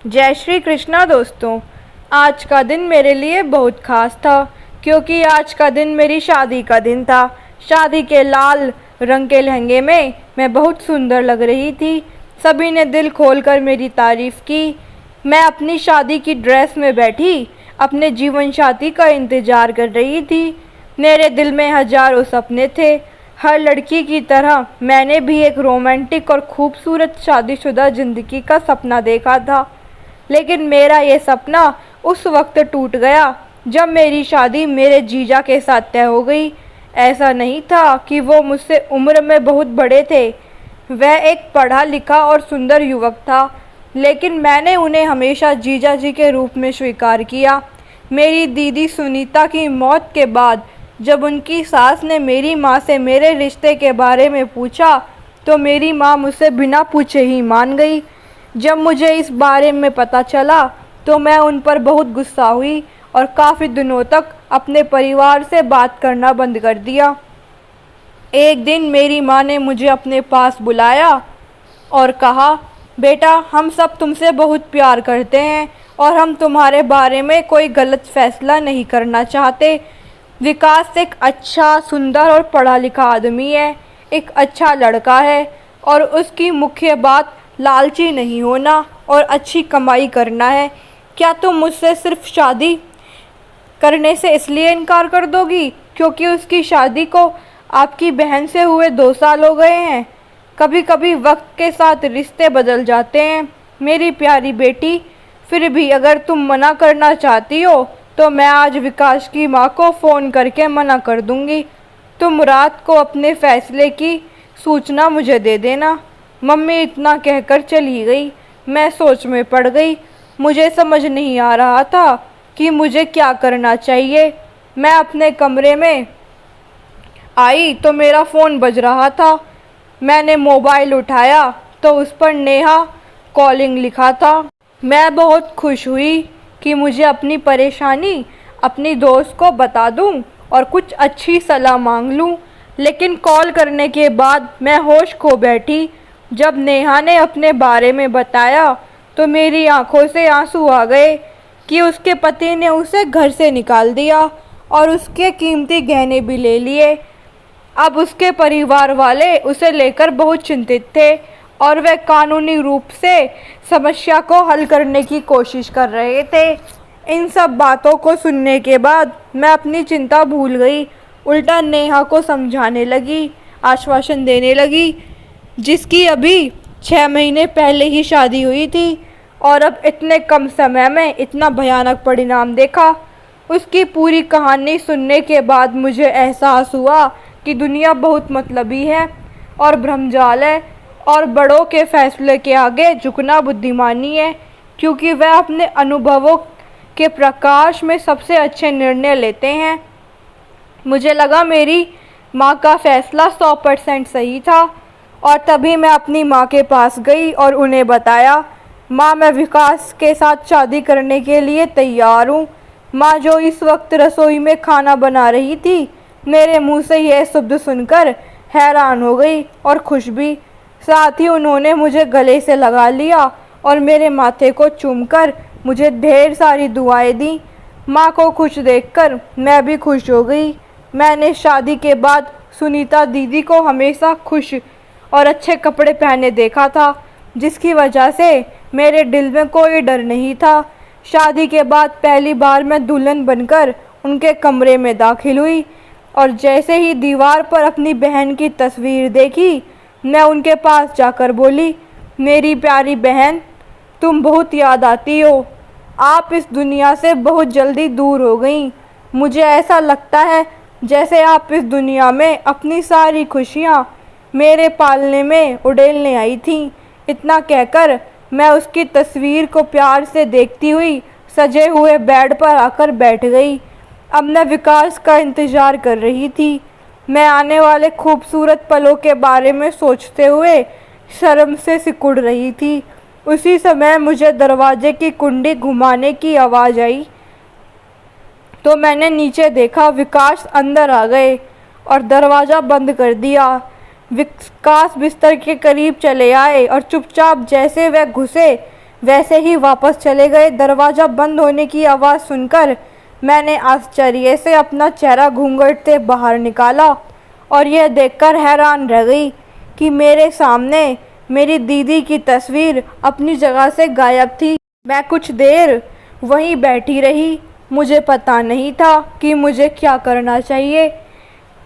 जय श्री कृष्णा दोस्तों। आज का दिन मेरे लिए बहुत ख़ास था क्योंकि आज का दिन मेरी शादी का दिन था। शादी के लाल रंग के लहंगे में मैं बहुत सुंदर लग रही थी। सभी ने दिल खोलकर मेरी तारीफ़ की। मैं अपनी शादी की ड्रेस में बैठी अपने जीवन साथी का इंतज़ार कर रही थी। मेरे दिल में हजारों सपने थे। हर लड़की की तरह मैंने भी एक रोमांटिक और खूबसूरत शादीशुदा ज़िंदगी का सपना देखा था। लेकिन मेरा ये सपना उस वक्त टूट गया जब मेरी शादी मेरे जीजा के साथ तय हो गई। ऐसा नहीं था कि वो मुझसे उम्र में बहुत बड़े थे। वह एक पढ़ा लिखा और सुंदर युवक था, लेकिन मैंने उन्हें हमेशा जीजा जी के रूप में स्वीकार किया। मेरी दीदी सुनीता की मौत के बाद जब उनकी सास ने मेरी माँ से मेरे रिश्ते के बारे में पूछा तो मेरी माँ मुझसे बिना पूछे ही मान गई। जब मुझे इस बारे में पता चला तो मैं उन पर बहुत गुस्सा हुई और काफ़ी दिनों तक अपने परिवार से बात करना बंद कर दिया। एक दिन मेरी माँ ने मुझे अपने पास बुलाया और कहा, बेटा, हम सब तुमसे बहुत प्यार करते हैं और हम तुम्हारे बारे में कोई गलत फैसला नहीं करना चाहते। विकास एक अच्छा, सुंदर और पढ़ा लिखा आदमी है, एक अच्छा लड़का है और उसकी मुख्य बात लालची नहीं होना और अच्छी कमाई करना है। क्या तुम मुझसे सिर्फ शादी करने से इसलिए इनकार कर दोगी क्योंकि उसकी शादी को आपकी बहन से हुए 2 साल हो गए हैं? कभी कभी वक्त के साथ रिश्ते बदल जाते हैं मेरी प्यारी बेटी। फिर भी अगर तुम मना करना चाहती हो तो मैं आज विकास की माँ को फ़ोन करके मना कर दूँगी। तुम रात को अपने फ़ैसले की सूचना मुझे दे देना। मम्मी इतना कहकर चली गई। मैं सोच में पड़ गई। मुझे समझ नहीं आ रहा था कि मुझे क्या करना चाहिए। मैं अपने कमरे में आई तो मेरा फ़ोन बज रहा था। मैंने मोबाइल उठाया तो उस पर नेहा कॉलिंग लिखा था। मैं बहुत खुश हुई कि मुझे अपनी परेशानी अपनी दोस्त को बता दूं और कुछ अच्छी सलाह मांग लूं। लेकिन कॉल करने के बाद मैं होश खो बैठी। जब नेहा ने अपने बारे में बताया तो मेरी आंखों से आंसू आ गए कि उसके पति ने उसे घर से निकाल दिया और उसके कीमती गहने भी ले लिए। अब उसके परिवार वाले उसे लेकर बहुत चिंतित थे और वे कानूनी रूप से समस्या को हल करने की कोशिश कर रहे थे। इन सब बातों को सुनने के बाद मैं अपनी चिंता भूल गई। उल्टा नेहा को समझाने लगी, आश्वासन देने लगी, जिसकी अभी 6 महीने पहले ही शादी हुई थी और अब इतने कम समय में इतना भयानक परिणाम देखा। उसकी पूरी कहानी सुनने के बाद मुझे एहसास हुआ कि दुनिया बहुत मतलबी है और भ्रमजाल है और बड़ों के फैसले के आगे झुकना बुद्धिमानी है, क्योंकि वह अपने अनुभवों के प्रकाश में सबसे अच्छे निर्णय लेते हैं। मुझे लगा मेरी माँ का फैसला 100% सही था और तभी मैं अपनी माँ के पास गई और उन्हें बताया, माँ, मैं विकास के साथ शादी करने के लिए तैयार हूँ। माँ, जो इस वक्त रसोई में खाना बना रही थी, मेरे मुंह से यह शब्द सुनकर हैरान हो गई और खुश भी। साथ ही उन्होंने मुझे गले से लगा लिया और मेरे माथे को चूमकर मुझे ढेर सारी दुआएं दी। माँ को खुश देखकर मैं भी खुश हो गई। मैंने शादी के बाद सुनीता दीदी को हमेशा खुश और अच्छे कपड़े पहने देखा था, जिसकी वजह से मेरे दिल में कोई डर नहीं था। शादी के बाद पहली बार मैं दुल्हन बनकर उनके कमरे में दाखिल हुई और जैसे ही दीवार पर अपनी बहन की तस्वीर देखी, मैं उनके पास जाकर बोली, मेरी प्यारी बहन, तुम बहुत याद आती हो। आप इस दुनिया से बहुत जल्दी दूर हो गई। मुझे ऐसा लगता है जैसे आप इस दुनिया में अपनी सारी खुशियाँ मेरे पालने में उड़ेलने आई थी। इतना कहकर मैं उसकी तस्वीर को प्यार से देखती हुई सजे हुए बेड पर आकर बैठ गई। अब मैं विकास का इंतज़ार कर रही थी। मैं आने वाले खूबसूरत पलों के बारे में सोचते हुए शर्म से सिकुड़ रही थी। उसी समय मुझे दरवाजे की कुंडी घुमाने की आवाज़ आई तो मैंने नीचे देखा। विकास अंदर आ गए और दरवाज़ा बंद कर दिया। विकास बिस्तर के करीब चले आए और चुपचाप जैसे वह घुसे वैसे ही वापस चले गए। दरवाज़ा बंद होने की आवाज़ सुनकर मैंने आश्चर्य से अपना चेहरा घूंघटते बाहर निकाला और यह देखकर हैरान रह गई कि मेरे सामने मेरी दीदी की तस्वीर अपनी जगह से गायब थी। मैं कुछ देर वहीं बैठी रही। मुझे पता नहीं था कि मुझे क्या करना चाहिए।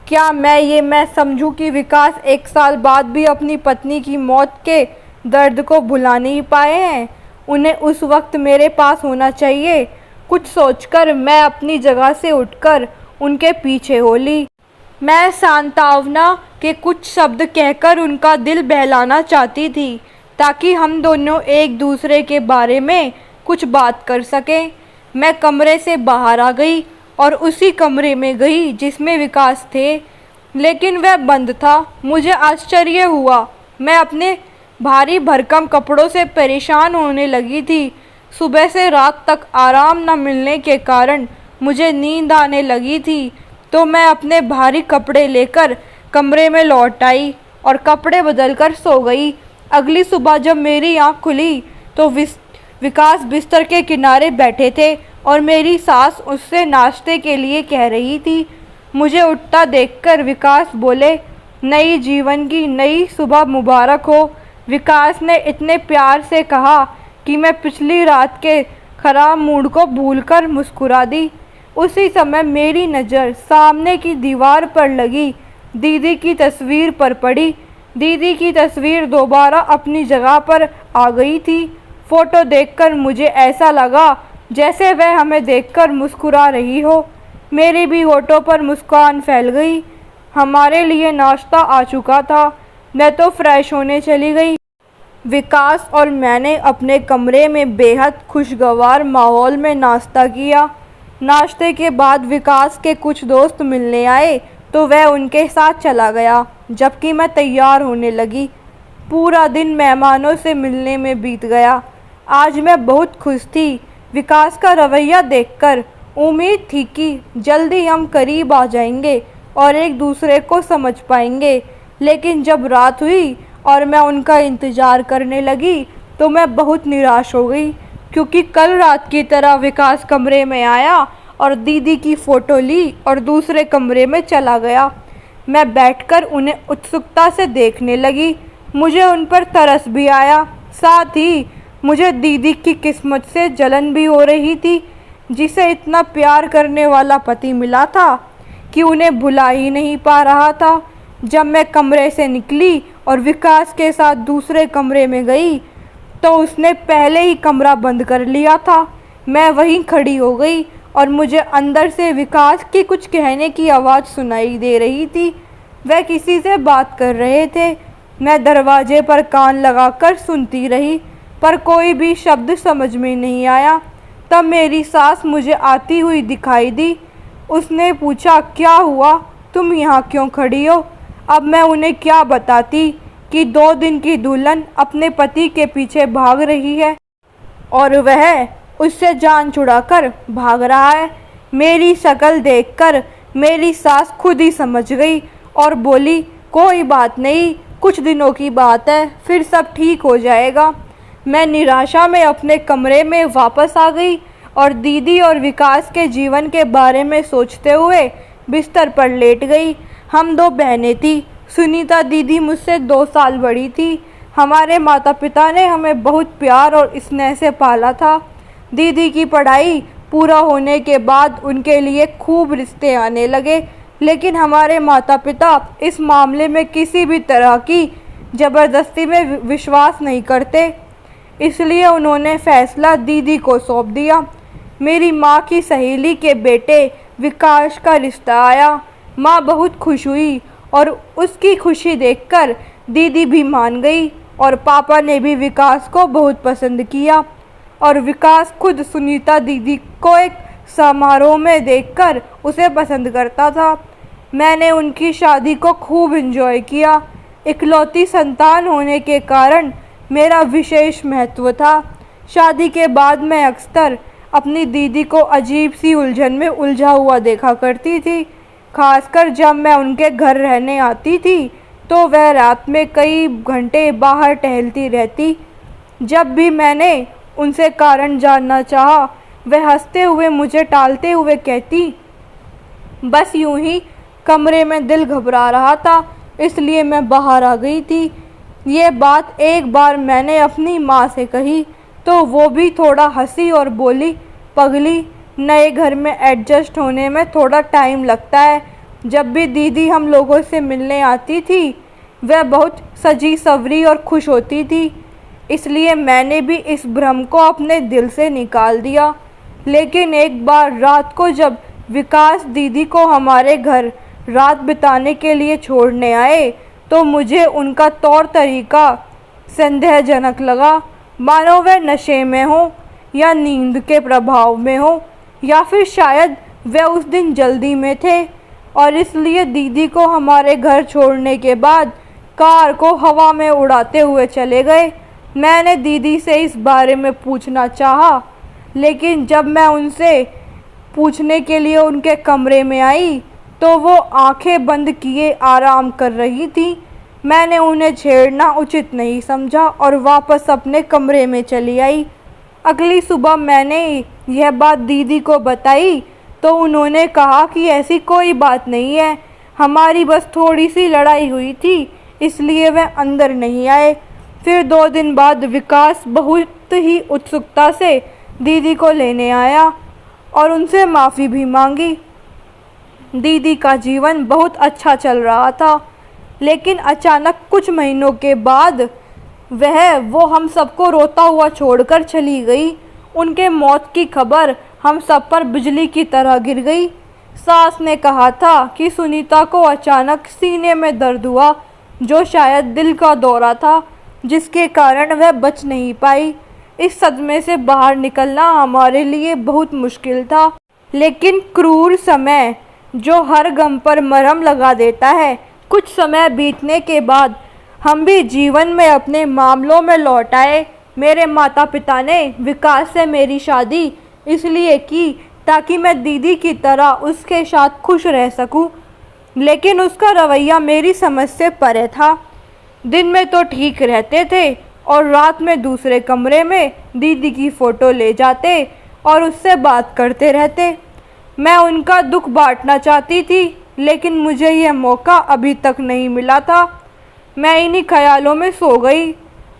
क्या मैं समझूं कि विकास 1 साल बाद भी अपनी पत्नी की मौत के दर्द को भुला नहीं पाए हैं। उन्हें उस वक्त मेरे पास होना चाहिए। कुछ सोचकर मैं अपनी जगह से उठकर उनके पीछे हो ली। मैं सांत्वना के कुछ शब्द कहकर उनका दिल बहलाना चाहती थी ताकि हम दोनों एक दूसरे के बारे में कुछ बात कर सकें। मैं कमरे से बाहर आ गई और उसी कमरे में गई जिसमें विकास थे, लेकिन वह बंद था। मुझे आश्चर्य हुआ। मैं अपने भारी भरकम कपड़ों से परेशान होने लगी थी। सुबह से रात तक आराम न मिलने के कारण मुझे नींद आने लगी थी, तो मैं अपने भारी कपड़े लेकर कमरे में लौट आई और कपड़े बदलकर सो गई। अगली सुबह जब मेरी आँख खुली तो विकास बिस्तर के किनारे बैठे थे और मेरी सास उससे नाश्ते के लिए कह रही थी। मुझे उठता देखकर विकास बोले, नई जीवन की नई सुबह मुबारक हो। विकास ने इतने प्यार से कहा कि मैं पिछली रात के खराब मूड को भूलकर मुस्कुरा दी। उसी समय मेरी नज़र सामने की दीवार पर लगी दीदी की तस्वीर पर पड़ी। दीदी की तस्वीर दोबारा अपनी जगह पर आ गई थी। फ़ोटो देखकर मुझे ऐसा लगा जैसे वह हमें देखकर मुस्कुरा रही हो। मेरी भी होठों पर मुस्कान फैल गई। हमारे लिए नाश्ता आ चुका था। मैं तो फ्रेश होने चली गई। विकास और मैंने अपने कमरे में बेहद खुशगवार माहौल में नाश्ता किया। नाश्ते के बाद विकास के कुछ दोस्त मिलने आए तो वह उनके साथ चला गया, जबकि मैं तैयार होने लगी। पूरा दिन मेहमानों से मिलने में बीत गया। आज मैं बहुत खुश थी। विकास का रवैया देखकर उम्मीद थी कि जल्दी हम करीब आ जाएंगे और एक दूसरे को समझ पाएंगे, लेकिन जब रात हुई और मैं उनका इंतज़ार करने लगी तो मैं बहुत निराश हो गई, क्योंकि कल रात की तरह विकास कमरे में आया और दीदी की फ़ोटो ली और दूसरे कमरे में चला गया। मैं बैठकर उन्हें उत्सुकता से देखने लगी। मुझे उन पर तरस भी आया, साथ ही मुझे दीदी की किस्मत से जलन भी हो रही थी, जिसे इतना प्यार करने वाला पति मिला था कि उन्हें भुला ही नहीं पा रहा था। जब मैं कमरे से निकली और विकास के साथ दूसरे कमरे में गई तो उसने पहले ही कमरा बंद कर लिया था। मैं वहीं खड़ी हो गई और मुझे अंदर से विकास की कुछ कहने की आवाज़ सुनाई दे रही थी। वह किसी से बात कर रहे थे। मैं दरवाजे पर कान लगाकर सुनती रही, पर कोई भी शब्द समझ में नहीं आया। तब मेरी सास मुझे आती हुई दिखाई दी। उसने पूछा, क्या हुआ, तुम यहाँ क्यों खड़ी हो? अब मैं उन्हें क्या बताती कि 2 दिन की दुल्हन अपने पति के पीछे भाग रही है और वह उससे जान छुड़ाकर भाग रहा है। मेरी शक्ल देखकर मेरी सास खुद ही समझ गई और बोली, कोई बात नहीं, कुछ दिनों की बात है, फिर सब ठीक हो जाएगा। मैं निराशा में अपने कमरे में वापस आ गई और दीदी और विकास के जीवन के बारे में सोचते हुए बिस्तर पर लेट गई। हम 2 बहनें थीं। सुनीता दीदी मुझसे 2 साल बड़ी थी। हमारे माता पिता ने हमें बहुत प्यार और स्नेह से पाला था। दीदी की पढ़ाई पूरा होने के बाद उनके लिए खूब रिश्ते आने लगे, लेकिन हमारे माता पिता इस मामले में किसी भी तरह की ज़बरदस्ती में विश्वास नहीं करते, इसलिए उन्होंने फैसला दीदी को सौंप दिया। मेरी माँ की सहेली के बेटे विकास का रिश्ता आया। माँ बहुत खुश हुई और उसकी खुशी देखकर दीदी भी मान गई और पापा ने भी विकास को बहुत पसंद किया और विकास खुद सुनीता दीदी को एक समारोह में देखकर उसे पसंद करता था। मैंने उनकी शादी को खूब एंजॉय किया। इकलौती संतान होने के कारण मेरा विशेष महत्व था। शादी के बाद मैं अक्सर अपनी दीदी को अजीब सी उलझन में उलझा हुआ देखा करती थी। खासकर जब मैं उनके घर रहने आती थी तो वह रात में कई घंटे बाहर टहलती रहती। जब भी मैंने उनसे कारण जानना चाहा, वह हंसते हुए मुझे टालते हुए कहती, बस यूं ही कमरे में दिल घबरा रहा था, इसलिए मैं बाहर आ गई थी। ये बात एक बार मैंने अपनी माँ से कही तो वो भी थोड़ा हंसी और बोली, पगली, नए घर में एडजस्ट होने में थोड़ा टाइम लगता है। जब भी दीदी हम लोगों से मिलने आती थी वह बहुत सजी सवरी और खुश होती थी, इसलिए मैंने भी इस भ्रम को अपने दिल से निकाल दिया। लेकिन एक बार रात को जब विकास दीदी को हमारे घर रात बिताने के लिए छोड़ने आए तो मुझे उनका तौर तरीका संदेहजनक लगा, मानो वह नशे में हो या नींद के प्रभाव में हो, या फिर शायद वे उस दिन जल्दी में थे और इसलिए दीदी को हमारे घर छोड़ने के बाद कार को हवा में उड़ाते हुए चले गए। मैंने दीदी से इस बारे में पूछना चाहा, लेकिन जब मैं उनसे पूछने के लिए उनके कमरे में आई तो वो आंखें बंद किए आराम कर रही थी। मैंने उन्हें छेड़ना उचित नहीं समझा और वापस अपने कमरे में चली आई। अगली सुबह मैंने यह बात दीदी को बताई तो उन्होंने कहा कि ऐसी कोई बात नहीं है, हमारी बस थोड़ी सी लड़ाई हुई थी, इसलिए वह अंदर नहीं आए। फिर 2 दिन बाद विकास बहुत ही उत्सुकता से दीदी को लेने आया और उनसे माफ़ी भी मांगी। दीदी का जीवन बहुत अच्छा चल रहा था, लेकिन अचानक कुछ महीनों के बाद वो हम सबको रोता हुआ छोड़कर चली गई। उनके मौत की खबर हम सब पर बिजली की तरह गिर गई। सास ने कहा था कि सुनीता को अचानक सीने में दर्द हुआ, जो शायद दिल का दौरा था, जिसके कारण वह बच नहीं पाई। इस सदमे से बाहर निकलना हमारे लिए बहुत मुश्किल था, लेकिन क्रूर समय जो हर गम पर मरहम लगा देता है, कुछ समय बीतने के बाद हम भी जीवन में अपने मामलों में लौट आए। मेरे माता पिता ने विकास से मेरी शादी इसलिए की ताकि मैं दीदी की तरह उसके साथ खुश रह सकूं, लेकिन उसका रवैया मेरी समझ से परे था। दिन में तो ठीक रहते थे और रात में दूसरे कमरे में दीदी की फ़ोटो ले जाते और उससे बात करते रहते। मैं उनका दुख बांटना चाहती थी, लेकिन मुझे यह मौका अभी तक नहीं मिला था। मैं इन्हीं ख्यालों में सो गई।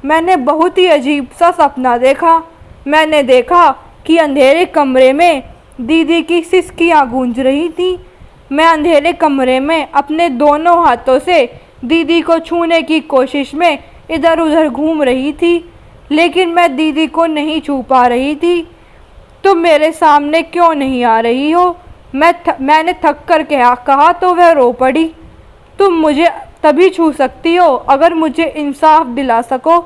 मैंने बहुत ही अजीब सा सपना देखा। मैंने देखा कि अंधेरे कमरे में दीदी की सिसकियाँ गूंज रही थी। मैं अंधेरे कमरे में अपने दोनों हाथों से दीदी को छूने की कोशिश में इधर उधर घूम रही थी, लेकिन मैं दीदी को नहीं छू पा रही थी। तुम मेरे सामने क्यों नहीं आ रही हो? मैंने थक कर कहा तो वह रो पड़ी। तुम मुझे तभी छू सकती हो अगर मुझे इंसाफ दिला सको।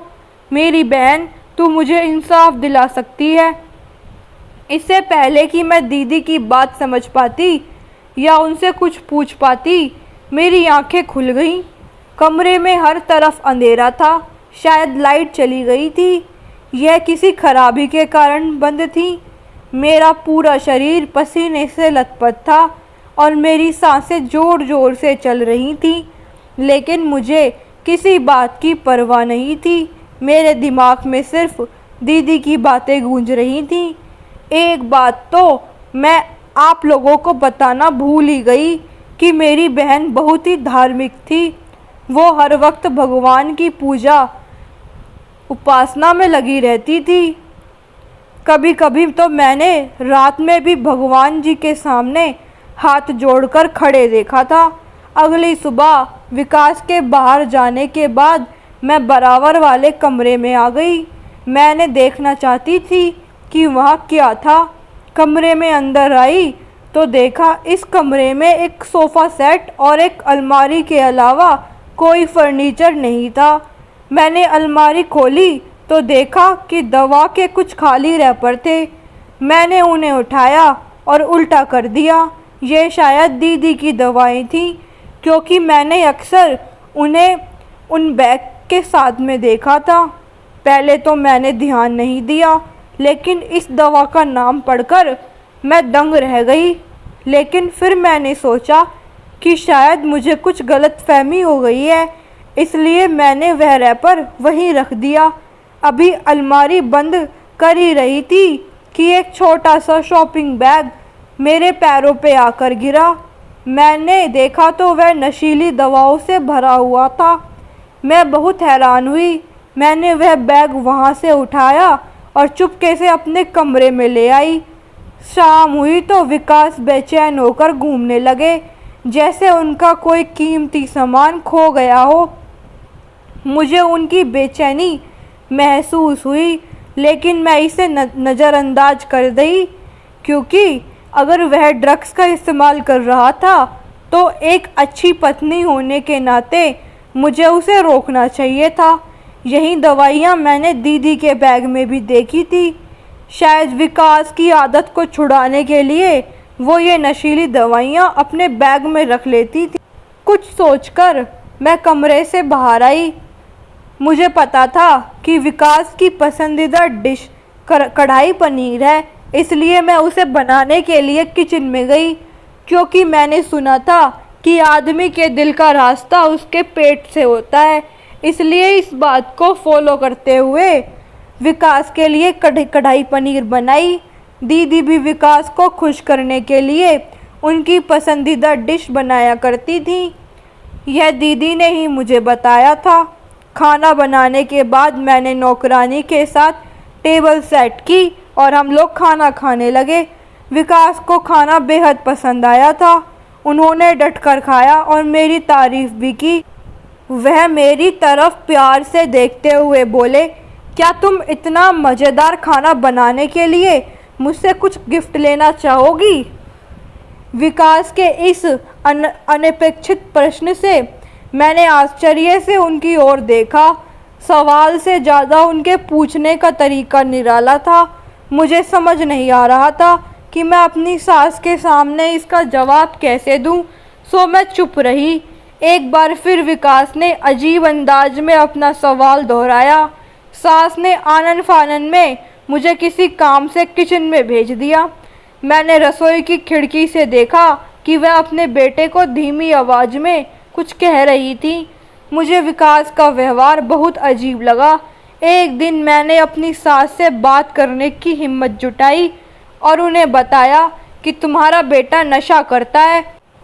मेरी बहन, तू मुझे इंसाफ दिला सकती है। इससे पहले कि मैं दीदी की बात समझ पाती या उनसे कुछ पूछ पाती, मेरी आंखें खुल गईं। कमरे में हर तरफ अंधेरा था, शायद लाइट चली गई थी। यह किसी खराबी के कारण बंद थी। मेरा पूरा शरीर पसीने से लथपथ था और मेरी सांसें ज़ोर ज़ोर से चल रही थीं, लेकिन मुझे किसी बात की परवाह नहीं थी। मेरे दिमाग में सिर्फ दीदी की बातें गूंज रही थीं। एक बात तो मैं आप लोगों को बताना भूल ही गई कि मेरी बहन बहुत ही धार्मिक थी। वो हर वक्त भगवान की पूजा उपासना में लगी रहती थी। कभी कभी तो मैंने रात में भी भगवान जी के सामने हाथ जोड़कर खड़े देखा था। अगली सुबह विकास के बाहर जाने के बाद मैं बराबर वाले कमरे में आ गई। मैंने देखना चाहती थी कि वहाँ क्या था। कमरे में अंदर आई तो देखा इस कमरे में एक सोफ़ा सेट और एक अलमारी के अलावा कोई फर्नीचर नहीं था। मैंने अलमारी खोली तो देखा कि दवा के कुछ खाली रैपर थे। मैंने उन्हें उठाया और उल्टा कर दिया। ये शायद दीदी की दवाएं थीं, क्योंकि मैंने अक्सर उन्हें उन बैग के साथ में देखा था। पहले तो मैंने ध्यान नहीं दिया, लेकिन इस दवा का नाम पढ़कर मैं दंग रह गई। लेकिन फिर मैंने सोचा कि शायद मुझे कुछ गलतफहमी हो गई है, इसलिए मैंने वह रैपर वहीं रख दिया। अभी अलमारी बंद कर ही रही थी कि एक छोटा सा शॉपिंग बैग मेरे पैरों पे आकर गिरा। मैंने देखा तो वह नशीली दवाओं से भरा हुआ था। मैं बहुत हैरान हुई। मैंने वह बैग वहाँ से उठाया और चुपके से अपने कमरे में ले आई। शाम हुई तो विकास बेचैन होकर घूमने लगे, जैसे उनका कोई कीमती सामान खो गया हो। मुझे उनकी बेचैनी महसूस हुई, लेकिन मैं इसे नज़रअंदाज कर दी, क्योंकि अगर वह ड्रग्स का इस्तेमाल कर रहा था तो एक अच्छी पत्नी होने के नाते मुझे उसे रोकना चाहिए था। यही दवाइयाँ मैंने दीदी के बैग में भी देखी थी। शायद विकास की आदत को छुड़ाने के लिए वो ये नशीली दवाइयाँ अपने बैग में रख लेती थी। कुछ सोचकर मैं कमरे से बाहर आई। मुझे पता था कि विकास की पसंदीदा डिश कढ़ाई पनीर है, इसलिए मैं उसे बनाने के लिए किचन में गई, क्योंकि मैंने सुना था कि आदमी के दिल का रास्ता उसके पेट से होता है। इसलिए इस बात को फॉलो करते हुए विकास के लिए कढ़ाई पनीर बनाई। दीदी भी विकास को खुश करने के लिए उनकी पसंदीदा डिश बनाया करती थी। यह दीदी ने ही मुझे बताया था। खाना बनाने के बाद मैंने नौकरानी के साथ टेबल सेट की और हम लोग खाना खाने लगे। विकास को खाना बेहद पसंद आया था। उन्होंने डटकर खाया और मेरी तारीफ भी की। वह मेरी तरफ प्यार से देखते हुए बोले, क्या तुम इतना मज़ेदार खाना बनाने के लिए मुझसे कुछ गिफ्ट लेना चाहोगी? विकास के इस अनपेक्षित प्रश्न से मैंने आश्चर्य से उनकी ओर देखा। सवाल से ज़्यादा उनके पूछने का तरीका निराला था। मुझे समझ नहीं आ रहा था कि मैं अपनी सास के सामने इसका जवाब कैसे दूं, सो मैं चुप रही। एक बार फिर विकास ने अजीब अंदाज में अपना सवाल दोहराया। सास ने आनन फानन में मुझे किसी काम से किचन में भेज दिया। मैंने रसोई की खिड़की से देखा कि वह अपने बेटे को धीमी आवाज़ में कुछ कह रही थी। मुझे विकास का व्यवहार बहुत अजीब लगा। एक दिन मैंने अपनी सास से बात करने की हिम्मत जुटाई और उन्हें बताया कि तुम्हारा बेटा नशा करता है,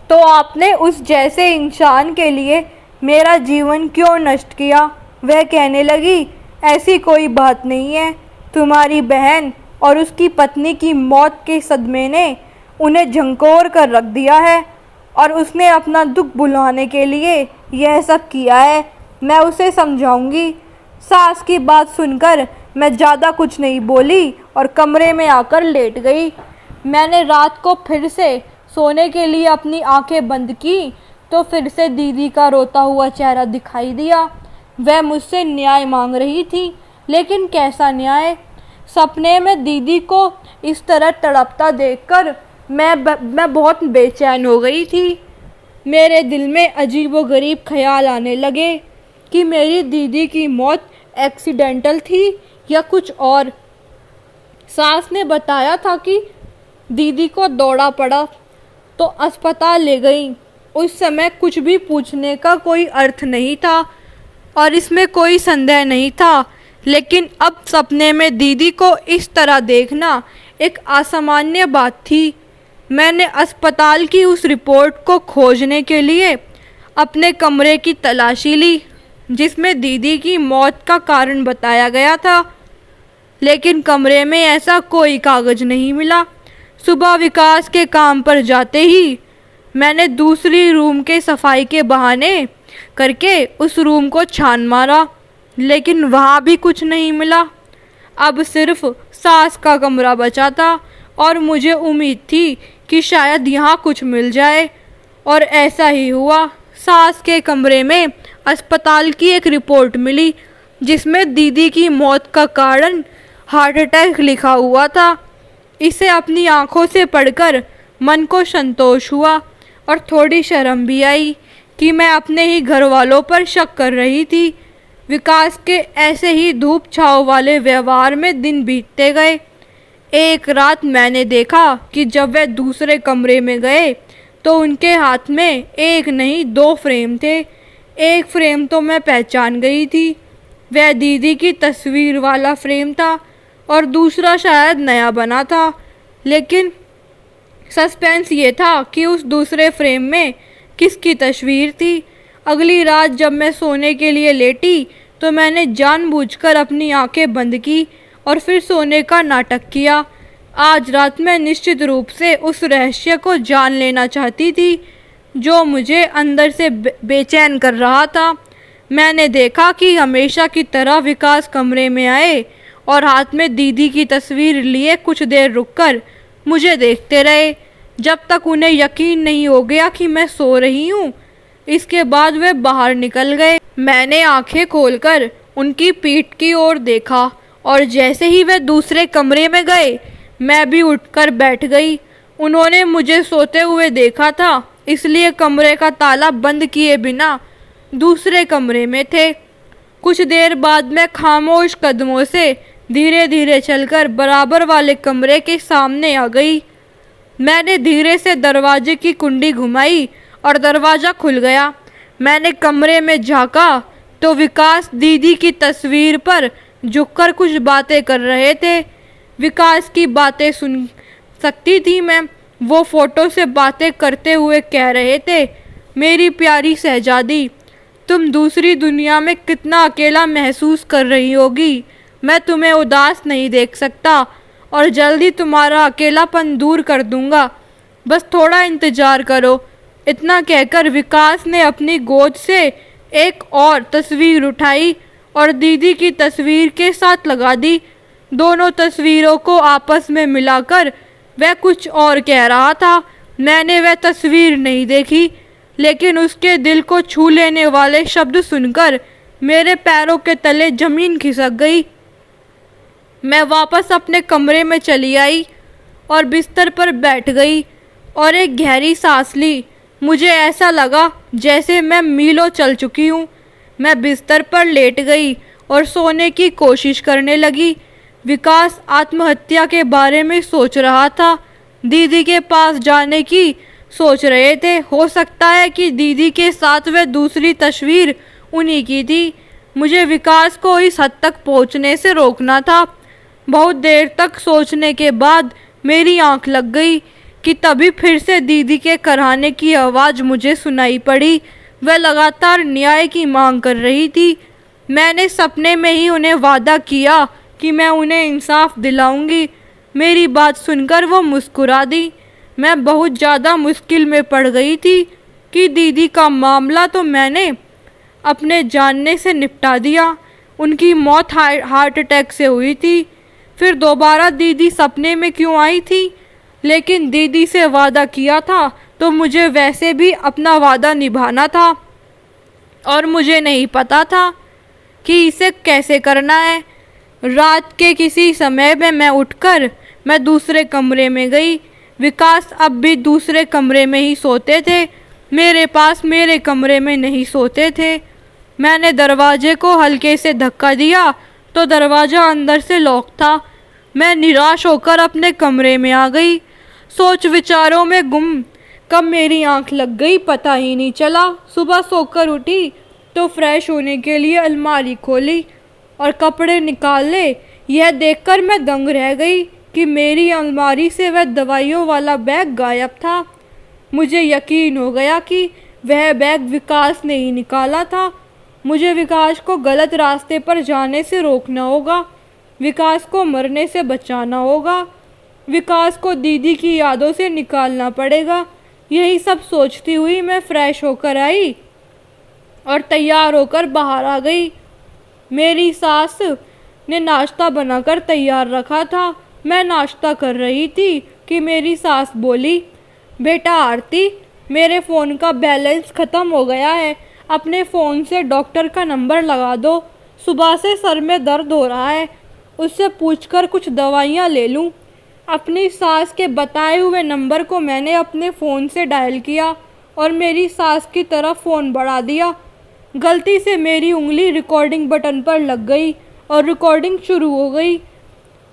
तो आपने उस जैसे इंसान के लिए मेरा जीवन क्यों नष्ट किया? वह कहने लगी, ऐसी कोई बात नहीं है। तुम्हारी बहन और उसकी पत्नी की मौत के सदमे ने उन्हें झंकोर कर रख दिया है और उसने अपना दुख भुलाने के लिए यह सब किया है। मैं उसे समझाऊंगी। सास की बात सुनकर मैं ज़्यादा कुछ नहीं बोली और कमरे में आकर लेट गई। मैंने रात को फिर से सोने के लिए अपनी आंखें बंद की तो फिर से दीदी का रोता हुआ चेहरा दिखाई दिया। वह मुझसे न्याय मांग रही थी, लेकिन कैसा न्याय? सपने में दीदी को इस तरह तड़पता देखकर मैं बहुत बेचैन हो गई थी। मेरे दिल में अजीबोगरीब ख्याल आने लगे कि मेरी दीदी की मौत एक्सीडेंटल थी या कुछ और। सास ने बताया था कि दीदी को दौड़ा पड़ा तो अस्पताल ले गई। उस समय कुछ भी पूछने का कोई अर्थ नहीं था और इसमें कोई संदेह नहीं था, लेकिन अब सपने में दीदी को इस तरह देखना एक असामान्य बात थी। मैंने अस्पताल की उस रिपोर्ट को खोजने के लिए अपने कमरे की तलाशी ली जिसमें दीदी की मौत का कारण बताया गया था, लेकिन कमरे में ऐसा कोई कागज़ नहीं मिला। सुबह विकास के काम पर जाते ही मैंने दूसरी रूम के सफाई के बहाने करके उस रूम को छान मारा, लेकिन वहाँ भी कुछ नहीं मिला। अब सिर्फ सास का कमरा बचा था और मुझे उम्मीद थी कि शायद यहाँ कुछ मिल जाए, और ऐसा ही हुआ। सास के कमरे में अस्पताल की एक रिपोर्ट मिली जिसमें दीदी की मौत का कारण हार्ट अटैक लिखा हुआ था। इसे अपनी आंखों से पढ़कर मन को संतोष हुआ और थोड़ी शर्म भी आई कि मैं अपने ही घर वालों पर शक कर रही थी। विकास के ऐसे ही धूप छाँव वाले व्यवहार में दिन बीतते गए। एक रात मैंने देखा कि जब वे दूसरे कमरे में गए तो उनके हाथ में एक नहीं 2 फ्रेम थे। एक फ्रेम तो मैं पहचान गई थी, वह दीदी की तस्वीर वाला फ्रेम था और दूसरा शायद नया बना था। लेकिन सस्पेंस ये था कि उस दूसरे फ्रेम में किसकी तस्वीर थी। अगली रात जब मैं सोने के लिए लेटी तो मैंने जानबूझकर अपनी आंखें बंद की और फिर सोने का नाटक किया। आज रात मैं निश्चित रूप से उस रहस्य को जान लेना चाहती थी जो मुझे अंदर से बेचैन कर रहा था। मैंने देखा कि हमेशा की तरह विकास कमरे में आए और हाथ में दीदी की तस्वीर लिए कुछ देर रुककर मुझे देखते रहे, जब तक उन्हें यकीन नहीं हो गया कि मैं सो रही हूँ। इसके बाद वे बाहर निकल गए। मैंने आंखें खोलकर उनकी पीठ की ओर देखा और जैसे ही वे दूसरे कमरे में गए मैं भी उठकर बैठ गई। उन्होंने मुझे सोते हुए देखा था, इसलिए कमरे का ताला बंद किए बिना दूसरे कमरे में थे। कुछ देर बाद मैं खामोश कदमों से धीरे धीरे चलकर बराबर वाले कमरे के सामने आ गई। मैंने धीरे से दरवाजे की कुंडी घुमाई और दरवाज़ा खुल गया। मैंने कमरे में झांका तो विकास दीदी की तस्वीर पर झुककर कुछ बातें कर रहे थे। विकास की बातें सुन सकती थी मैं। वो फ़ोटो से बातें करते हुए कह रहे थे, मेरी प्यारी शहजादी, तुम दूसरी दुनिया में कितना अकेला महसूस कर रही होगी। मैं तुम्हें उदास नहीं देख सकता और जल्दी तुम्हारा अकेलापन दूर कर दूंगा। बस थोड़ा इंतज़ार करो। इतना कहकर विकास ने अपनी गोद से एक और तस्वीर उठाई और दीदी की तस्वीर के साथ लगा दी। दोनों तस्वीरों को आपस में मिलाकर वह कुछ और कह रहा था। मैंने वह तस्वीर नहीं देखी, लेकिन उसके दिल को छू लेने वाले शब्द सुनकर मेरे पैरों के तले जमीन खिसक गई। मैं वापस अपने कमरे में चली आई और बिस्तर पर बैठ गई और एक गहरी सांस ली। मुझे ऐसा लगा जैसे मैं मीलों चल चुकी हूँ। मैं बिस्तर पर लेट गई और सोने की कोशिश करने लगी। विकास आत्महत्या के बारे में सोच रहा था, दीदी के पास जाने की सोच रहे थे। हो सकता है कि दीदी के साथ वह दूसरी तस्वीर उन्हीं की थी। मुझे विकास को इस हद तक पहुंचने से रोकना था। बहुत देर तक सोचने के बाद मेरी आंख लग गई कि तभी फिर से दीदी के कराहने की आवाज़ मुझे सुनाई पड़ी। वह लगातार न्याय की मांग कर रही थी। मैंने सपने में ही उन्हें वादा किया कि मैं उन्हें इंसाफ दिलाऊंगी। मेरी बात सुनकर वो मुस्कुरा दी। मैं बहुत ज़्यादा मुश्किल में पड़ गई थी कि दीदी का मामला तो मैंने अपने जानने से निपटा दिया। उनकी मौत हार्ट अटैक से हुई थी। फिर दोबारा दीदी सपने में क्यों आई थी? लेकिन दीदी से वादा किया था तो मुझे वैसे भी अपना वादा निभाना था और मुझे नहीं पता था कि इसे कैसे करना है। रात के किसी समय में मैं दूसरे कमरे में गई। विकास अब भी दूसरे कमरे में ही सोते थे, मेरे पास मेरे कमरे में नहीं सोते थे। मैंने दरवाजे को हल्के से धक्का दिया तो दरवाज़ा अंदर से लॉक था। मैं निराश होकर अपने कमरे में आ गई। सोच विचारों में गुम कब मेरी आंख लग गई पता ही नहीं चला। सुबह सोकर उठी तो फ्रेश होने के लिए अलमारी खोली और कपड़े निकाले। यह देखकर मैं दंग रह गई कि मेरी अलमारी से वह दवाइयों वाला बैग गायब था। मुझे यकीन हो गया कि वह बैग विकास ने ही निकाला था। मुझे विकास को गलत रास्ते पर जाने से रोकना होगा, विकास को मरने से बचाना होगा, विकास को दीदी की यादों से निकालना पड़ेगा। यही सब सोचती हुई मैं फ्रेश होकर आई और तैयार होकर बाहर आ गई। मेरी सास ने नाश्ता बनाकर तैयार रखा था। मैं नाश्ता कर रही थी कि मेरी सास बोली, बेटा आरती, मेरे फ़ोन का बैलेंस ख़त्म हो गया है, अपने फ़ोन से डॉक्टर का नंबर लगा दो। सुबह से सर में दर्द हो रहा है, उससे पूछकर कुछ दवाइयाँ ले लूँ। अपनी सास के बताए हुए नंबर को मैंने अपने फ़ोन से डायल किया और मेरी सास की तरफ फ़ोन बढ़ा दिया। गलती से मेरी उंगली रिकॉर्डिंग बटन पर लग गई और रिकॉर्डिंग शुरू हो गई।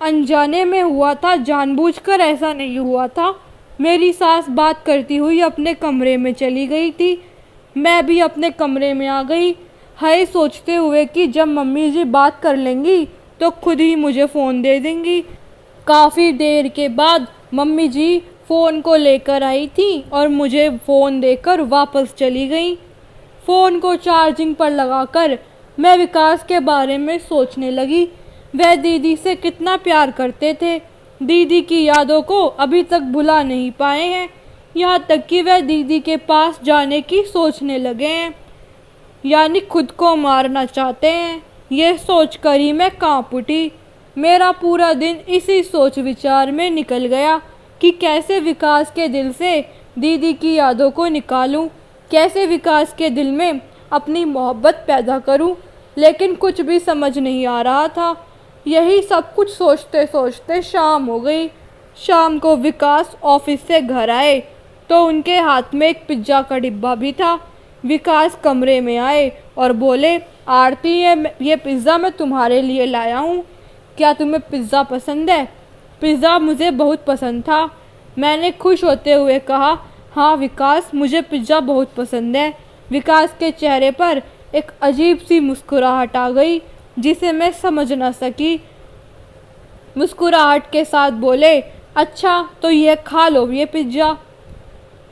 अनजाने में हुआ था, जानबूझकर ऐसा नहीं हुआ था। मेरी सास बात करती हुई अपने कमरे में चली गई थी। मैं भी अपने कमरे में आ गई, हाय सोचते हुए कि जब मम्मी जी बात कर लेंगी तो खुद ही मुझे फ़ोन दे देंगी। काफ़ी देर के बाद मम्मी जी फ़ोन को लेकर आई थी और मुझे फ़ोन देकर वापस चली गई। फ़ोन को चार्जिंग पर लगाकर मैं विकास के बारे में सोचने लगी। वह दीदी से कितना प्यार करते थे। दीदी की यादों को अभी तक भुला नहीं पाए हैं। यहाँ तक कि वह दीदी के पास जाने की सोचने लगे हैं, यानी खुद को मारना चाहते हैं। यह सोचकर ही मैं कांप उठी। मेरा पूरा दिन इसी सोच विचार में निकल गया कि कैसे विकास के दिल से दीदी की यादों को निकालूं, कैसे विकास के दिल में अपनी मोहब्बत पैदा करूं। लेकिन कुछ भी समझ नहीं आ रहा था। यही सब कुछ सोचते सोचते शाम हो गई। शाम को विकास ऑफिस से घर आए तो उनके हाथ में एक पिज्ज़ा का डिब्बा भी था। विकास कमरे में आए और बोले, आरती ये पिज़्ज़ा मैं तुम्हारे लिए लाया हूँ। क्या तुम्हें पिज़्ज़ा पसंद है? पिज़्ज़ा मुझे बहुत पसंद था। मैंने खुश होते हुए कहा, हाँ विकास, मुझे पिज़्ज़ा बहुत पसंद है। विकास के चेहरे पर एक अजीब सी मुस्कुराहट आ गई जिसे मैं समझ न सकी। मुस्कुराहट के साथ बोले, अच्छा तो यह खा लो ये पिज़्ज़ा।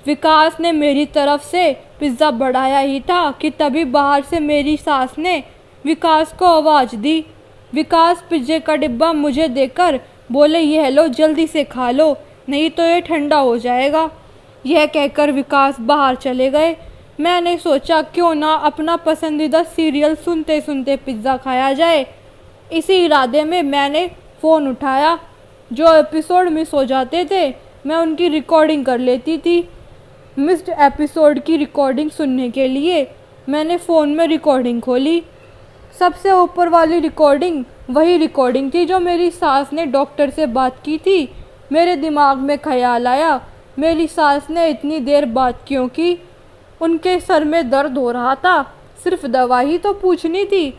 विकास ने मेरी तरफ से पिज़्ज़ा बढ़ाया ही था कि तभी बाहर से मेरी सास ने विकास को आवाज़ दी। विकास पिज़्ज़े का डिब्बा मुझे देकर बोले, यह लो, जल्दी से खा लो, नहीं तो ये ठंडा हो जाएगा। यह कहकर विकास बाहर चले गए। मैंने सोचा क्यों ना अपना पसंदीदा सीरियल सुनते सुनते पिज़्ज़ा खाया जाए। इसी इरादे में मैंने फ़ोन उठाया। जो एपिसोड मिस हो जाते थे मैं उनकी रिकॉर्डिंग कर लेती थी। मिस्ड एपिसोड की रिकॉर्डिंग सुनने के लिए मैंने फ़ोन में रिकॉर्डिंग खोली। सबसे ऊपर वाली रिकॉर्डिंग वही रिकॉर्डिंग थी जो मेरी सास ने डॉक्टर से बात की थी। मेरे दिमाग में ख्याल आया, मेरी सास ने इतनी देर बात क्यों की? उनके सर में दर्द हो रहा था, सिर्फ दवाई तो पूछनी थी।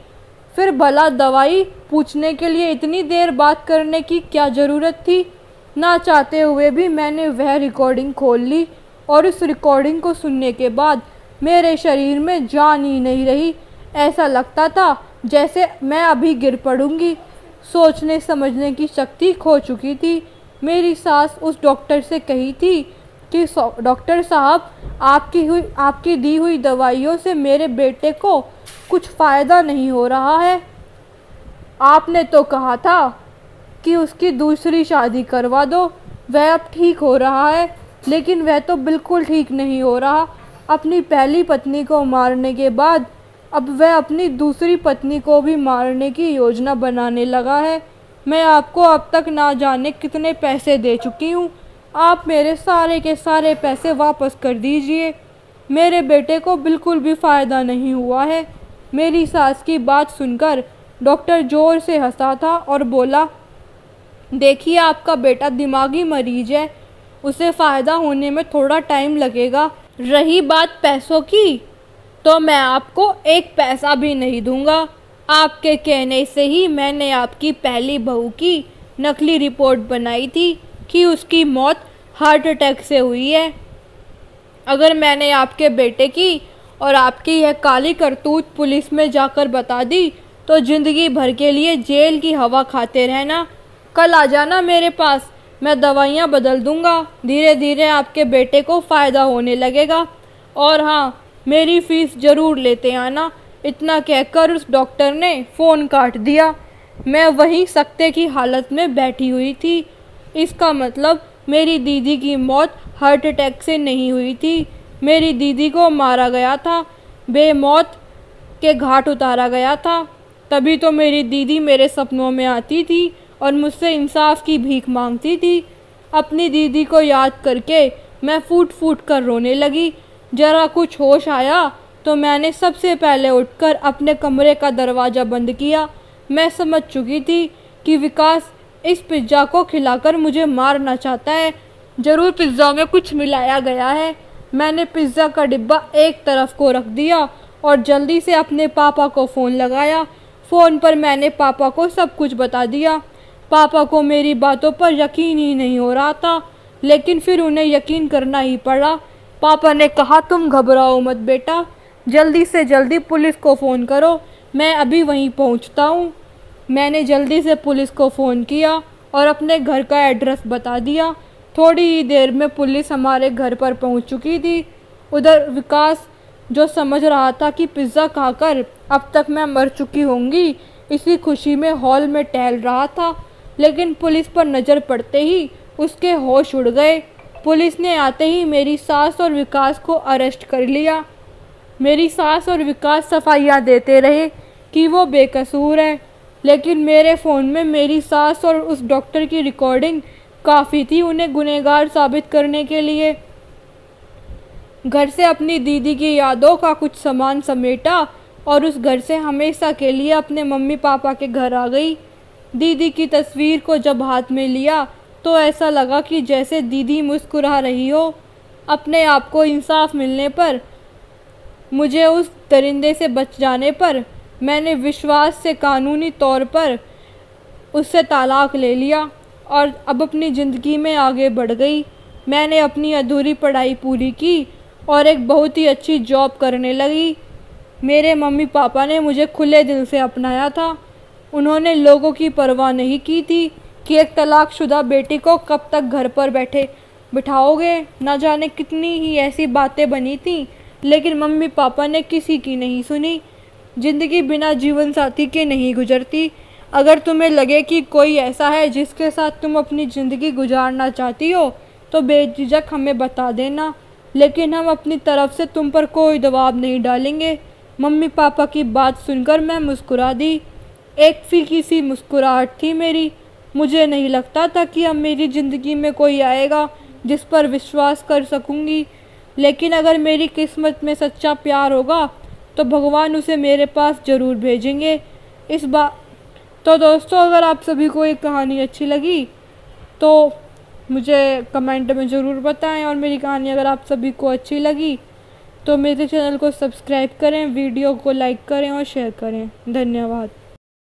फिर भला दवाई पूछने के लिए इतनी देर बात करने की क्या ज़रूरत थी? ना चाहते हुए भी मैंने वह रिकॉर्डिंग खोल ली और इस रिकॉर्डिंग को सुनने के बाद मेरे शरीर में जान ही नहीं रही। ऐसा लगता था जैसे मैं अभी गिर पड़ूंगी। सोचने समझने की शक्ति खो चुकी थी। मेरी सास उस डॉक्टर से कही थी कि डॉक्टर साहब, आपकी दी हुई दवाइयों से मेरे बेटे को कुछ फ़ायदा नहीं हो रहा है। आपने तो कहा था कि उसकी दूसरी शादी करवा दो, वह अब ठीक हो रहा है। लेकिन वह तो बिल्कुल ठीक नहीं हो रहा। अपनी पहली पत्नी को मारने के बाद अब वह अपनी दूसरी पत्नी को भी मारने की योजना बनाने लगा है। मैं आपको अब तक ना जाने कितने पैसे दे चुकी हूँ। आप मेरे सारे के सारे पैसे वापस कर दीजिए। मेरे बेटे को बिल्कुल भी फ़ायदा नहीं हुआ है। मेरी सास की बात सुनकर डॉक्टर ज़ोर से हंसा था और बोला, देखिए आपका बेटा दिमागी मरीज है, उसे फ़ायदा होने में थोड़ा टाइम लगेगा। रही बात पैसों की, तो मैं आपको एक पैसा भी नहीं दूंगा। आपके कहने से ही मैंने आपकी पहली बहू की नकली रिपोर्ट बनाई थी कि उसकी मौत हार्ट अटैक से हुई है। अगर मैंने आपके बेटे की और आपकी यह काली करतूत पुलिस में जाकर बता दी तो ज़िंदगी भर के लिए जेल की हवा खाते रहना। कल आ जाना मेरे पास, मैं दवाइयाँ बदल दूंगा। धीरे धीरे आपके बेटे को फ़ायदा होने लगेगा। और हाँ, मेरी फ़ीस ज़रूर लेते आना। इतना कहकर उस डॉक्टर ने फ़ोन काट दिया। मैं वहीं सकते की हालत में बैठी हुई थी। इसका मतलब मेरी दीदी की मौत हार्ट अटैक से नहीं हुई थी। मेरी दीदी को मारा गया था, बेमौत के घाट उतारा गया था। तभी तो मेरी दीदी मेरे सपनों में आती थी और मुझसे इंसाफ की भीख मांगती थी। अपनी दीदी को याद करके मैं फूट फूट कर रोने लगी। जरा कुछ होश आया तो मैंने सबसे पहले उठकर अपने कमरे का दरवाज़ा बंद किया। मैं समझ चुकी थी कि विकास इस पिज़्ज़ा को खिलाकर मुझे मारना चाहता है। ज़रूर पिज़्ज़ा में कुछ मिलाया गया है। मैंने पिज़्ज़ा का डिब्बा एक तरफ को रख दिया और जल्दी से अपने पापा को फ़ोन लगाया। फ़ोन पर मैंने पापा को सब कुछ बता दिया। पापा को मेरी बातों पर यकीन ही नहीं हो रहा था, लेकिन फिर उन्हें यकीन करना ही पड़ा। पापा ने कहा, तुम घबराओ मत बेटा, जल्दी से जल्दी पुलिस को फ़ोन करो, मैं अभी वहीं पहुंचता हूं। मैंने जल्दी से पुलिस को फ़ोन किया और अपने घर का एड्रेस बता दिया। थोड़ी ही देर में पुलिस हमारे घर पर पहुंच चुकी थी। उधर विकास, जो समझ रहा था कि पिज़्ज़ा खाकर अब तक मैं मर चुकी होंगी, इसी खुशी में हॉल में टहल रहा था, लेकिन पुलिस पर नज़र पड़ते ही उसके होश उड़ गए। पुलिस ने आते ही मेरी सास और विकास को अरेस्ट कर लिया। मेरी सास और विकास सफाइयाँ देते रहे कि वो बेकसूर है, लेकिन मेरे फ़ोन में मेरी सास और उस डॉक्टर की रिकॉर्डिंग काफ़ी थी उन्हें गुनहगार साबित करने के लिए। घर से अपनी दीदी की यादों का कुछ सामान समेटा और उस घर से हमेशा के लिए अपने मम्मी पापा के घर आ गई। दीदी की तस्वीर को जब हाथ में लिया तो ऐसा लगा कि जैसे दीदी मुस्कुरा रही हो। अपने आप को इंसाफ मिलने पर, मुझे उस दरिंदे से बच जाने पर, मैंने विश्वास से कानूनी तौर पर उससे तलाक ले लिया और अब अपनी ज़िंदगी में आगे बढ़ गई। मैंने अपनी अधूरी पढ़ाई पूरी की और एक बहुत ही अच्छी जॉब करने लगी। मेरे मम्मी पापा ने मुझे खुले दिल से अपनाया था। उन्होंने लोगों की परवाह नहीं की थी कि एक तलाकशुदा बेटी को कब तक घर पर बिठाओगे। न जाने कितनी ही ऐसी बातें बनी थी, लेकिन मम्मी पापा ने किसी की नहीं सुनी। ज़िंदगी बिना जीवन साथी के नहीं गुजरती। अगर तुम्हें लगे कि कोई ऐसा है जिसके साथ तुम अपनी ज़िंदगी गुजारना चाहती हो तो बेझिझक हमें बता देना, लेकिन हम अपनी तरफ से तुम पर कोई दबाव नहीं डालेंगे। मम्मी पापा की बात सुनकर मैं मुस्कुरा दी। एक फीकी सी मुस्कुराहट थी मेरी। मुझे नहीं लगता था कि अब मेरी ज़िंदगी में कोई आएगा जिस पर विश्वास कर सकूंगी, लेकिन अगर मेरी किस्मत में सच्चा प्यार होगा तो भगवान उसे मेरे पास ज़रूर भेजेंगे। इस बात तो दोस्तों, अगर आप सभी को ये कहानी अच्छी लगी तो मुझे कमेंट में ज़रूर बताएं, और मेरी कहानी अगर आप सभी को अच्छी लगी तो मेरे चैनल को सब्सक्राइब करें, वीडियो को लाइक करें और शेयर करें। धन्यवाद।